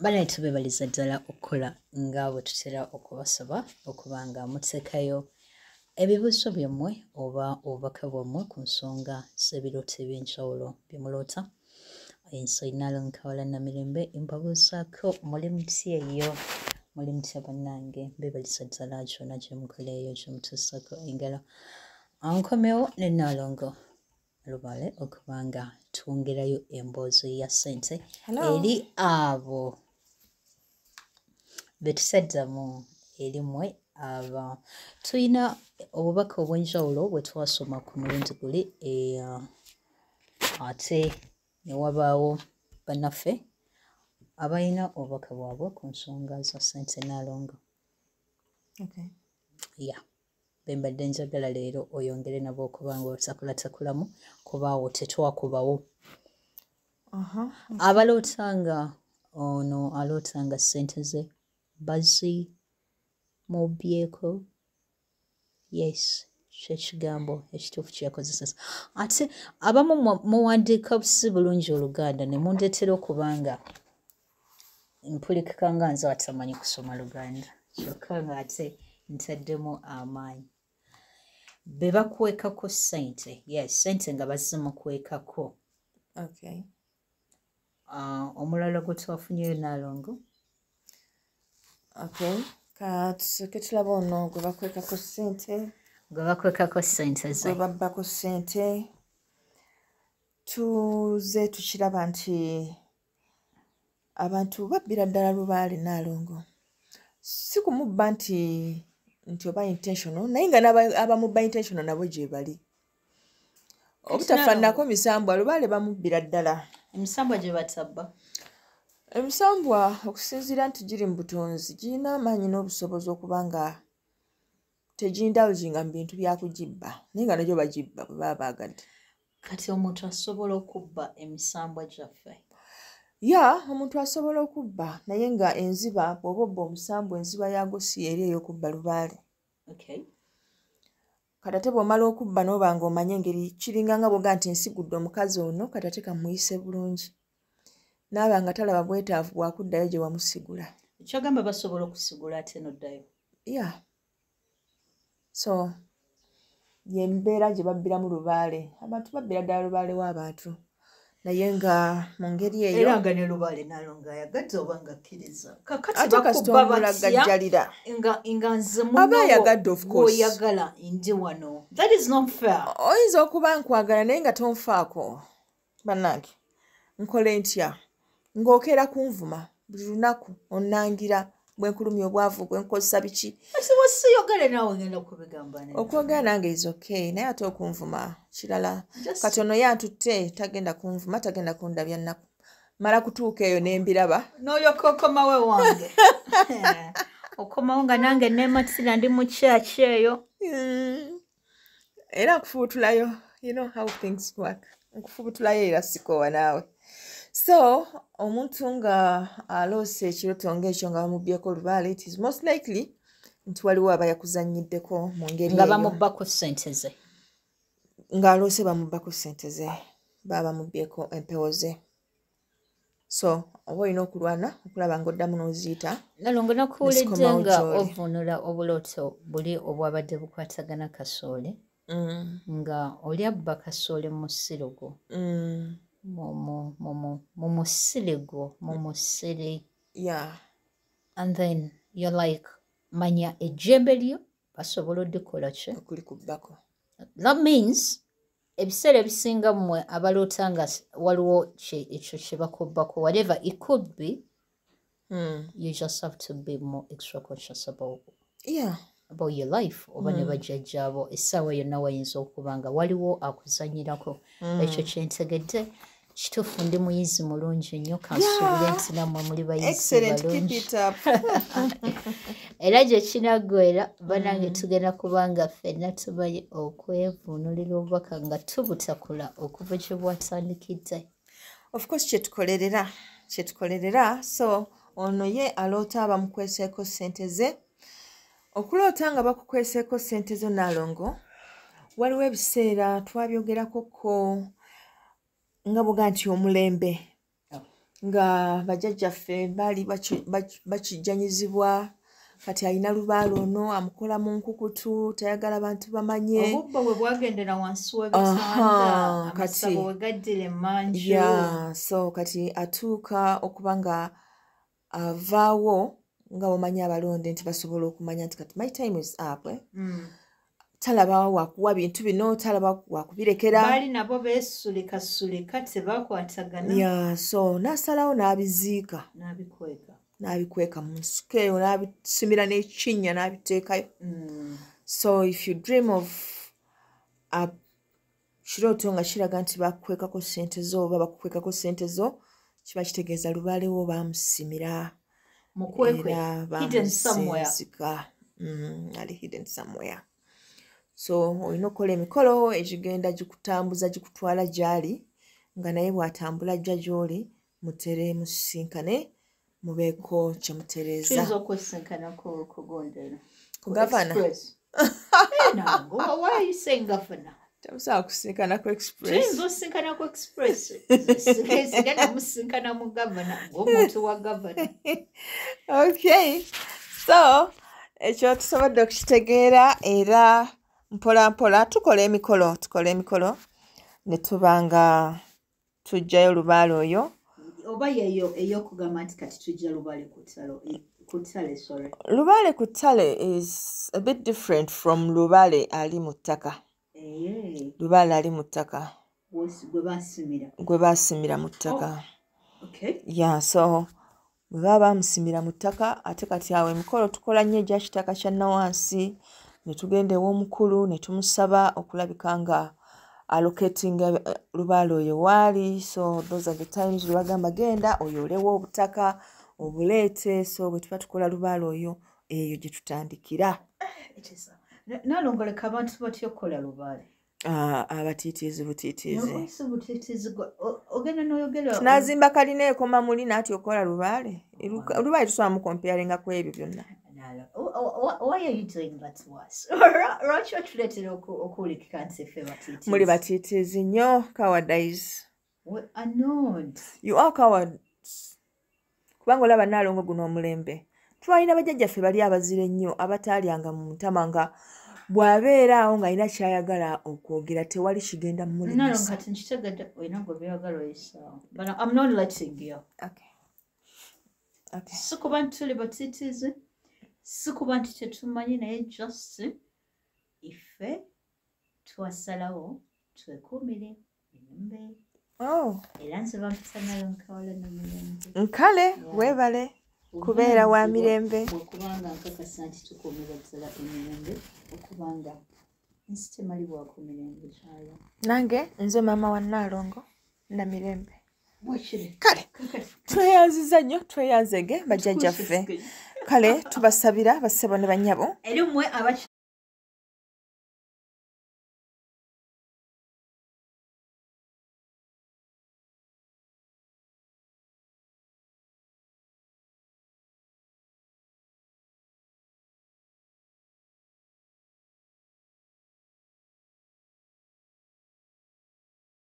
Bale tubebaliza ddala okukola nga bwe tutera okubasaba okuba nga muteekayo ebibuuzo byammwe oba obubaka bwammwe ku nsonga z'ebirooto eby'enjawulo bye muloota. Ensoyi Nalonkawala Namirembe mbabuuzaako muli mutya eyo, muli mutya bannange, mbebaliza ddala kyonna gye mukola eyo gye mutuusako engalo. Nkomyewo ne Nalongo Lubaale okuba nga twongerayo emboozi ya ssente eri abo betusaddamu eri mmwe aba tulina obubaka obw'enjawulo bwe twasoma ku mulundi guli ate ne wabaawo bannaffe abalina obubaka bwabwe ku nsonga za ssente Nalongo. Bembadde njagala leero oyongere nabo okuba nga otakulatakulamu kuba awo tetwakubawo. Abalootanga ono alootanga ssente ze bazimubyeko. Yes, kyekigambo ekituufu kyeyakozesa. Ate abamu muwandiika si bulungi Oluganda ne mundeetera okuba nga mpulikika nga nze atamanyi kusoma Luganda kyokka ng'ate ntaddemu amaanyi. Be bakwekako ssente, yes, ssente nga bazimukwekako. Omulala gwe twafunyeyo Nalongo. Ka tusooke tulaba ono gwe bakwekako ssente. Gwe bakwekako ssente ze. Gwe babbako ssente. Tuze tukiraba nti abantu babbira ddala Lubaale Nalongo. Si kumubba nti oba intentional, naye nga abamubba intentional nabo gye bali. Obutafaanako misambwa Lubaale bamubbira ddala. Emisambwa gye batabba? Emisambwa okusinziira nti giri mu butonzi girina amaanyi n'obusobozi okuba nga tegindawuzinga mu bintu bya kugibba, naye nga nagyo bagibba bwe baba baagadde. Kati omuntu asobola okubba emisambwa gyaffe? Omuntu asobola okubba naye nga enziba bw'oba obba omusambwa enziba yaago si eri ey'okubba Lubaale. Kati ate bw'omala okubba n'oba nga omanye engeri kiringa nga bw'oga nti nsigudde omukazi ono kati ate kamuyise bulungi. Naaba nga talaba bwetaavu bwakuddayo gye wamusigula. Kyogamba basobola okusigula ate n'oddayo? So y'embeera gye babbiramu Lubaale. Abantu babbira ddala Lubaale w'abantu naye nga mu ngeri eyo era nga ne Lubaale Nalongo ayagadde oba nga akkiriza. Kakati bakubba batya nga nze munooyagala ndi wano. That is not fair. Oyinza okuba nkwagala naye nga tonfaako. Bannange nkole ntya ng'okeera kunvuma buli lunaku onnangira bwe nkulumya obwavu bwe nkozesa biki. Siyogale naawe ngenda kubigamba. Okwogera nange is okay naye ate okunvuma kirala. Kati ono yantutte tagenda kunvuma tagenda kundabya nnaku. Mala kutuuka eyo n'embiraba. N'olyoka okomawe wange. Okomawo nga nange neematira ndi mu kyaki eyo. Era nkufuutulayo. You know how things work. Nkufuutulayo era sikoowa naawe. So omuntu nga aloose ekirooto ng'ekyo nga bamubbyeko Lubaale, it is most likely nti waliwo aba yakuzannyiddeko mu ngeri nga bamubbako ssente ze. Ng'aloose bamubbako ssente ze baba bamubbyeko empewo ze. So oba olina okulwana okulaba ng'oddamu n'oziyita. Nalongo nakuwulidde nga ovunula obulooto buli obwabadde bukwatagana Kasoole nga oli abba Kasoole mu musiro gwo. Mu musire gwo, mu musire. And then you're like, manya ejjembe lyo basobola oddikola ki? Okulikubbako. That means ebiseera ebisinga mmwe abaloota nga waliwo ekyo kye bakubbako, whatever it could be, you just have to be more extra conscious about your life. Oba ne bajjajjaabo essaawa yonna wayinza okuba nga waliwo akuzannyirako. Ekyo kyentegedde kituufu ndi muyizi mulungi nnyo kansuubire nti nammwe muli bayizi balungi. Era gye kinaggwera bannange tugenda kubanga ffenna tumanyi okwevunulira obubaka nga tubutakula okuva gye bwatandikidde. Of course kyetukolerera. So ono ye aloota abamukweseeko ssente ze. Okuloota nga bakukweseeko ssente zo Nalongo waliwo ebiseera twabyogerakoko nga bwoga nti omulembe nga bajjajjaffe baali bakijjanyizibwa kati alina lubaale ono amukola mu nkukutu tayagala abantu bamanye obubba bwe bwagendera wansi w'ebitanda amasabo we gaddira emmanju so kati atuuka okuba nga avaawo nga bamanya abalonde nti basobola okumanya nti kati my time is up talaba wakuwa bintu bino talaba wakubirekera baali nabo beesulikasuulika tebakwatagana so n'asalawo n'abiziika n'abikweka mu nsiko eyo n'abisimira n'ekinnya n'abiteekayo so if you dream of kirooto nga kiraga nti bakukwekako ssente zo oba bakukwekako ssente zo kiba kitegeeza lubaalewo baamusimira era baamusenzika ali hidden somewhere so olina okukola emikolo egigenda gikutambuza gikutwala gy'ali nga naye bw'atambula ajja gy'oli mutere musisinkane mubeeko kye mutereeza ku gavana temusobola kusinkana ku express okay so ekyo tusobodde okukitegeera era mpola mpola tukola emikolo ne tuba nga tujjayo lubaale oyo oba yeyo ey'okugamba nti kati tujja lubaale ku ttale is a bit different from lubaale ali mu ttaka lubaale ali mu ttaka gwe baasimira mu ttaka so bwe baba baamusimira mu ttaka ate kati awo emikolo tukola nnyo egya kitaka kya nawansi ne tugenda ew'omukulu ne tumusaba okulabika nga allocating lubaale oyo waali so those are the times lwe bagamba genda oyoolewo obutaka obuleete so bwe tuba tukola lubaale oyo eyo gye tutandikira nalongoleka abantu batya okukola lubaale abatiitiizi butiitiizi ogenda n'oyogera tunazimba kalina ekoma muli naati okola lubaale lubaale tusobola mu comparinga ku ebyo byonna why are you doing that to us lwaki otuleetera okuwulikika nti ffe batiitiizi muli batiitiizi nnyo cowardice annoyed you are cowards kubanga olaba Naalongo guno omulembe twalina bajjajjaffe bali abazire ennyo abataalyanga mu ntama nga bw'abeera awo ng'alina ky'ayagala okwogera tewali kigenda mmulimisa kati nkitegedde olina gwe byagala oyisaawo but I'm not letting you si kuba nti tuli batiitiizi si kuba nti tetumanyi naye just ife twasalawo twekuumire emirembe era nze bampisa Nalonkawala n'emirembe nkale weebale kubeera wa mirembe okubanga nkakasa nti tukuumira ddala emirembe okubanga nsi temalibwako mirembe kyayo nange nze maama wa Naalongo na mirembe kale tweyanziza nnyo tweyanzege bajjajjaffe kale tubasabira bassebo ne bannyabo eri mmwe